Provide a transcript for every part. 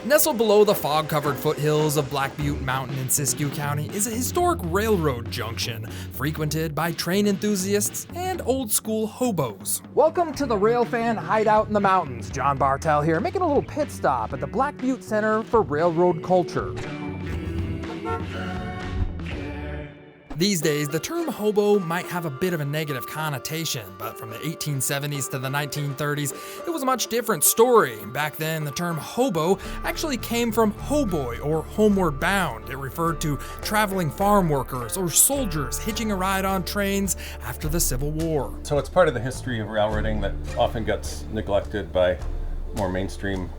Nestled below the fog-covered foothills of Black Butte Mountain in Siskiyou County is a historic railroad junction, frequented by train enthusiasts and old-school hobos. Welcome to the Railfan Hideout in the Mountains. John Bartell here, making a little pit stop at the Black Butte Center for Railroad Culture. These days, the term hobo might have a bit of a negative connotation, but from the 1870s to the 1930s, it was a much different story. Back then, the term hobo actually came from hoboy, or homeward bound. It referred to traveling farm workers or soldiers hitching a ride on trains after the Civil War. So it's part of the history of railroading that often gets neglected by more mainstream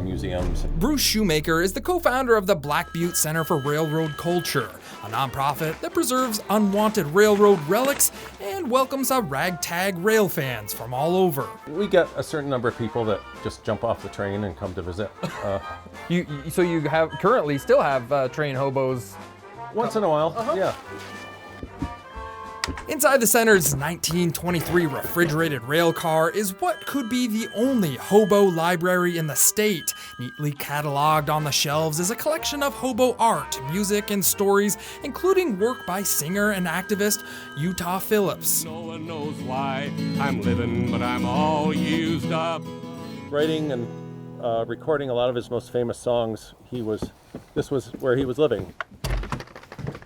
museums. Bruce Shoemaker is the co-founder of the Black Butte Center for Railroad Culture, a nonprofit that preserves unwanted railroad relics and welcomes a ragtag rail fans from all over. We get a certain number of people that just jump off the train and come to visit. So you have currently still have train hobos? Once in a while, yeah. Inside the center's 1923 refrigerated rail car is what could be the only hobo library in the state. Neatly cataloged on the shelves is a collection of hobo art, music, and stories, including work by singer and activist Utah Phillips. No one knows why I'm living, but I'm all used up. Writing and recording a lot of his most famous songs, this was where he was living.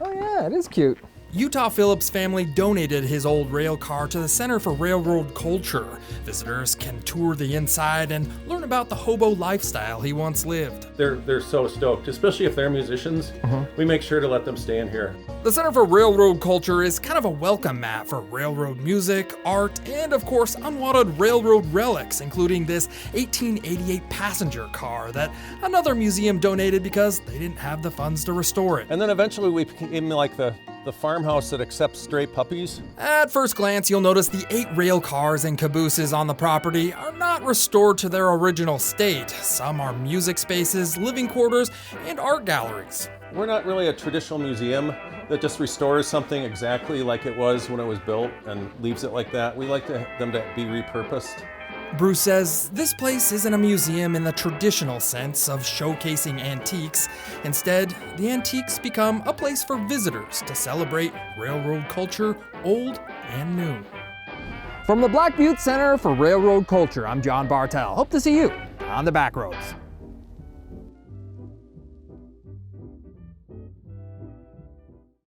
Oh yeah, it is cute. Utah Phillips' family donated his old rail car to the Center for Railroad Culture. Visitors can tour the inside and learn about the hobo lifestyle he once lived. They're so stoked, especially if they're musicians. We make sure to let them stay in here. The Center for Railroad Culture is kind of a welcome mat for railroad music, art, and of course unwanted railroad relics, including this 1888 passenger car that another museum donated because they didn't have the funds to restore it. And then eventually we became like the farmhouse that accepts stray puppies. At first glance, you'll notice the 8 rail cars and cabooses on the property are not restored to their original state. Some are music spaces, living quarters, and art galleries. We're not really a traditional museum that just restores something exactly like it was when it was built and leaves it like that. We like them to be repurposed. Bruce says this place isn't a museum in the traditional sense of showcasing antiques. Instead, the antiques become a place for visitors to celebrate railroad culture, old and new. From the Black Butte Center for Railroad Culture, I'm John Bartell. Hope to see you on the Backroads.